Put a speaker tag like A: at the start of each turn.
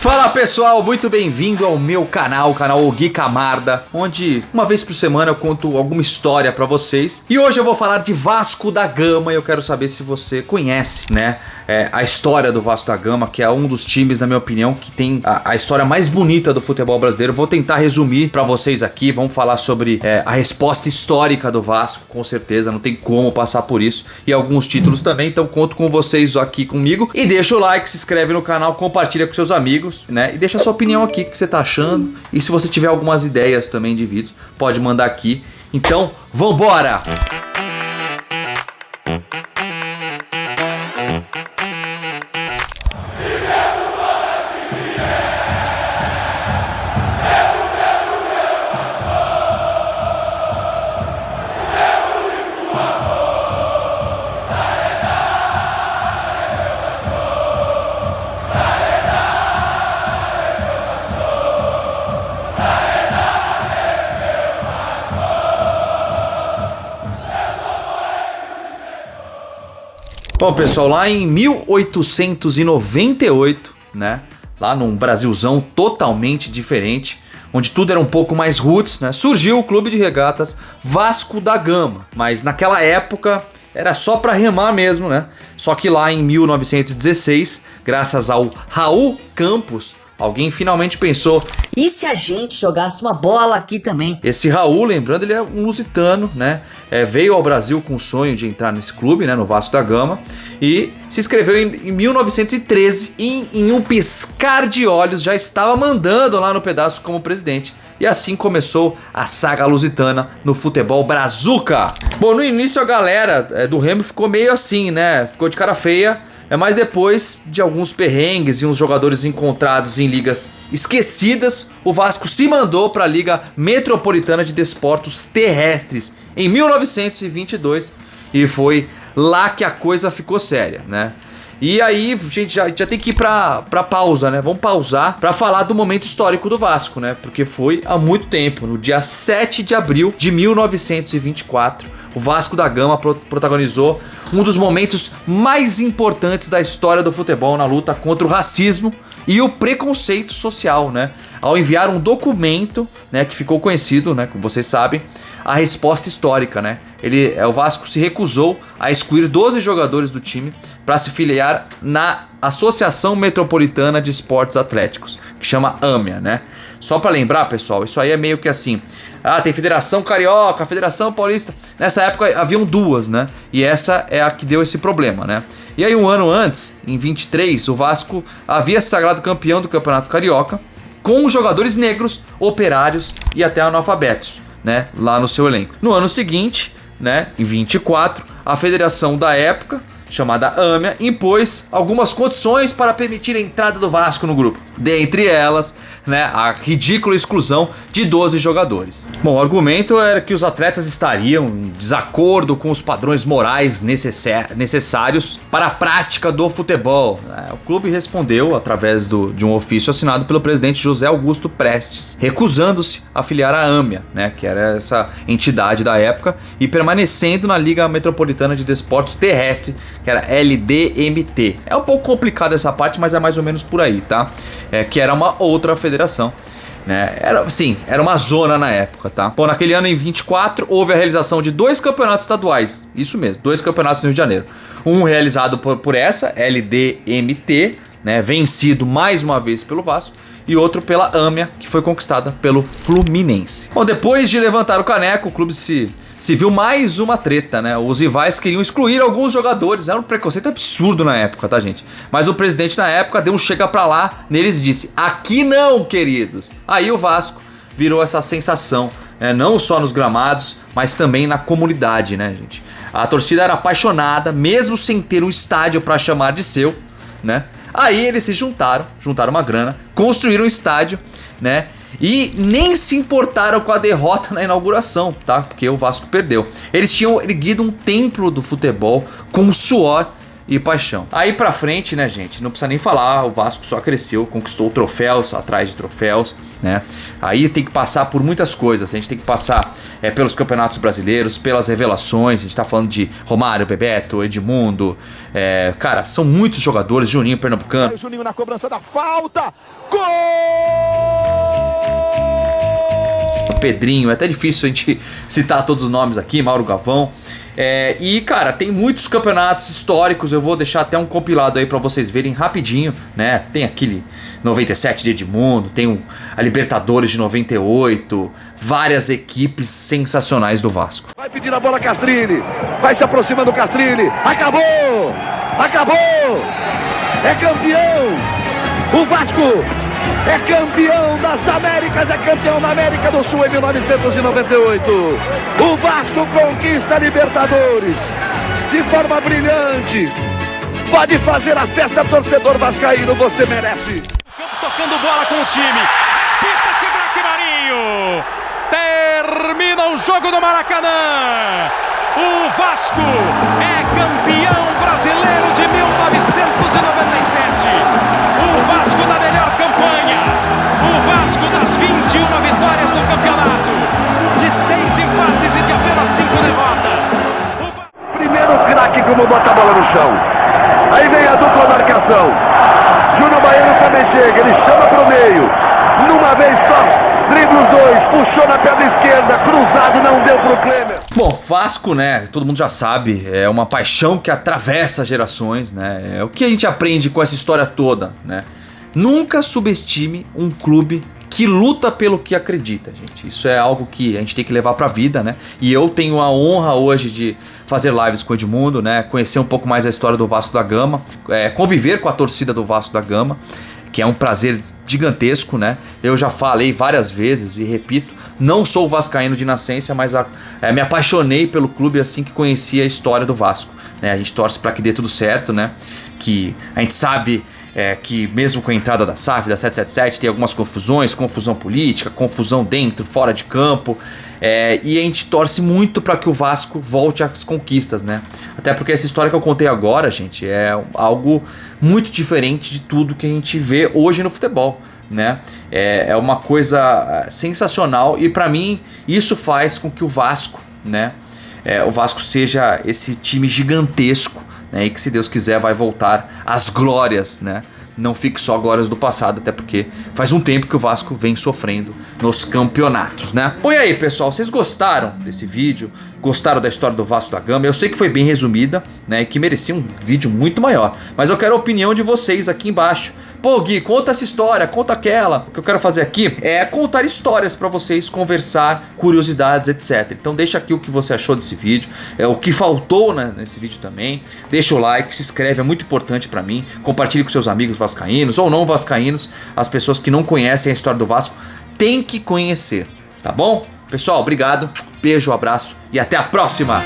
A: Fala pessoal, muito bem-vindo ao meu canal, o canal Gui Camarda, onde uma vez por semana eu conto alguma história pra vocês. E hoje eu vou falar de Vasco da Gama e eu quero saber se você conhece, né, a história do Vasco da Gama, que é um dos times, na minha opinião, que tem a história mais bonita do futebol brasileiro. Vou tentar resumir pra vocês aqui, vamos falar sobre a resposta histórica do Vasco, com certeza, não tem como passar por isso. E alguns títulos também, então conto com vocês aqui comigo. E deixa o like, se inscreve no canal, compartilha com seus amigos, né? E deixa a sua opinião aqui, o que você tá achando. E se você tiver algumas ideias também de vídeos, pode mandar aqui. Então, vambora! Bom, pessoal, lá em 1898, né, lá num Brasilzão totalmente diferente, onde tudo era um pouco mais roots, né, surgiu o clube de regatas Vasco da Gama. Mas naquela época era só pra remar mesmo, né? Só que lá em 1916, graças ao Raul Campos, alguém finalmente pensou:
B: e se a gente jogasse uma bola aqui também?
A: Esse Raul, lembrando, ele é um lusitano, né? Veio ao Brasil com o sonho de entrar nesse clube, né? No Vasco da Gama. E se inscreveu em 1913 e em um piscar de olhos já estava mandando lá no pedaço como presidente. E assim começou a saga lusitana no futebol brazuca. Bom, no início a galera do Remo ficou meio assim, né? Ficou de cara feia. Mas depois de alguns perrengues e uns jogadores encontrados em ligas esquecidas, o Vasco se mandou para a Liga Metropolitana de Desportos Terrestres em 1922 e foi lá que a coisa ficou séria, né? E aí, gente, já tem que ir pra pausa, né? Vamos pausar pra falar do momento histórico do Vasco, né? Porque foi há muito tempo, no dia 7 de abril de 1924, o Vasco da Gama protagonizou um dos momentos mais importantes da história do futebol na luta contra o racismo e o preconceito social, né? Ao enviar um documento, né, que ficou conhecido, né, como vocês sabem, a resposta histórica, né? O Vasco se recusou a excluir 12 jogadores do time para se filiar na Associação Metropolitana de Esportes Atléticos, que chama AMEA, né? Só para lembrar, pessoal, isso aí é meio que assim: tem Federação Carioca, Federação Paulista. Nessa época haviam duas, né? E essa é a que deu esse problema, né? E aí um ano antes, em 23, o Vasco havia se sagrado campeão do Campeonato Carioca com jogadores negros, operários e até analfabetos, né, lá no seu elenco. No ano seguinte, né, em 24, a federação da época, chamada AMEA, impôs algumas condições para permitir a entrada do Vasco no grupo. Dentre elas, né, a ridícula exclusão de 12 jogadores. Bom, o argumento era que os atletas estariam em desacordo com os padrões morais necessários para a prática do futebol. O clube respondeu através de um ofício assinado pelo presidente José Augusto Prestes, recusando-se a filiar a AMEA, né, que era essa entidade da época, e permanecendo na Liga Metropolitana de Desportos Terrestres, que era LDMT. É um pouco complicado essa parte, mas é mais ou menos por aí, tá? Que era uma outra federação, né? Era uma zona na época, tá? Bom, naquele ano, em 24, houve a realização de 2 campeonatos estaduais. Isso mesmo, 2 campeonatos no Rio de Janeiro. Um realizado por essa, LDMT, né? Vencido mais uma vez pelo Vasco. E outro pela AMEA, que foi conquistada pelo Fluminense. Bom, depois de levantar o caneco, o clube se viu mais uma treta, né? Os rivais queriam excluir alguns jogadores. Era um preconceito absurdo na época, tá, gente? Mas o presidente na época deu um chega pra lá neles e disse: aqui não, queridos. Aí o Vasco virou essa sensação, né? Não só nos gramados, mas também na comunidade, né, gente? A torcida era apaixonada, mesmo sem ter um estádio pra chamar de seu, né? Aí eles se juntaram uma grana, construíram um estádio, né? E nem se importaram com a derrota na inauguração, tá? Porque o Vasco perdeu. Eles tinham erguido um templo do futebol com suor, e paixão. Aí pra frente, né, gente, não precisa nem falar, o Vasco só cresceu, conquistou troféus atrás de troféus, né? Aí tem que passar por muitas coisas, a gente tem que passar pelos campeonatos brasileiros, pelas revelações, a gente tá falando de Romário, Bebeto, Edmundo, cara, são muitos jogadores, Juninho Pernambucano.
C: O Juninho na cobrança da falta, gol!
A: Pedrinho, é até difícil a gente citar todos os nomes aqui, Mauro Galvão. E cara, tem muitos campeonatos históricos, eu vou deixar até um compilado aí pra vocês verem rapidinho, né? Tem aquele 97 de Edmundo, tem a Libertadores de 98, várias equipes sensacionais do Vasco.
C: Vai pedir a bola Castrilli, vai se aproximando Castrilli, acabou! Acabou! É campeão! O Vasco é campeão das Américas, é campeão da América do Sul em 1998. O Vasco conquista a Libertadores de forma brilhante. Pode fazer a festa, torcedor vascaíno, você merece.
D: Tocando bola com o time. Pita-se Draque Marinho. Termina o jogo do Maracanã. O Vasco é campeão brasileiro de 1997. O Vasco da melhor campanha. O Vasco das 21 vitórias no campeonato. De 6 empates e de apenas 5 derrotas.
C: Primeiro craque como bota a bola no chão. Aí vem a dupla marcação. Júnior Baiano também chega, ele chama pro meio. Numa vez só. Dribla os dois, puxou na perna esquerda, cruzado, não deu pro Klemer.
A: Bom, Vasco, né, todo mundo já sabe, é uma paixão que atravessa gerações, né, é o que a gente aprende com essa história toda, né. Nunca subestime um clube que luta pelo que acredita, gente. Isso é algo que a gente tem que levar pra vida, né, e eu tenho a honra hoje de fazer lives com o Edmundo, né, conhecer um pouco mais a história do Vasco da Gama, conviver com a torcida do Vasco da Gama, que é um prazer gigantesco, né? Eu já falei várias vezes e repito, não sou vascaíno de nascença, mas me apaixonei pelo clube assim que conheci a história do Vasco, né? A gente torce para que dê tudo certo, né? Que a gente sabe que mesmo com a entrada da SAF, da 777, tem algumas confusões, confusão política, confusão dentro, fora de campo, e a gente torce muito para que o Vasco volte às conquistas, né? Até porque essa história que eu contei agora, gente, é algo muito diferente de tudo que a gente vê hoje no futebol, né? É uma coisa sensacional e para mim isso faz com que o Vasco, né? O Vasco seja esse time gigantesco, né? E que se Deus quiser vai voltar às glórias, né? Não fique só glórias do passado, até porque faz um tempo que o Vasco vem sofrendo nos campeonatos, né? Bom, e aí, pessoal, vocês gostaram desse vídeo? Gostaram da história do Vasco da Gama? Eu sei que foi bem resumida, né? E que merecia um vídeo muito maior. Mas eu quero a opinião de vocês aqui embaixo. Pô, Gui, conta essa história, conta aquela. O que eu quero fazer aqui é contar histórias pra vocês, conversar, curiosidades, etc. Então deixa aqui o que você achou desse vídeo, o que faltou nesse vídeo também. Deixa o like, se inscreve, é muito importante pra mim. Compartilhe com seus amigos vascaínos ou não vascaínos. As pessoas que não conhecem a história do Vasco têm que conhecer, tá bom? Pessoal, obrigado, beijo, abraço e até a próxima!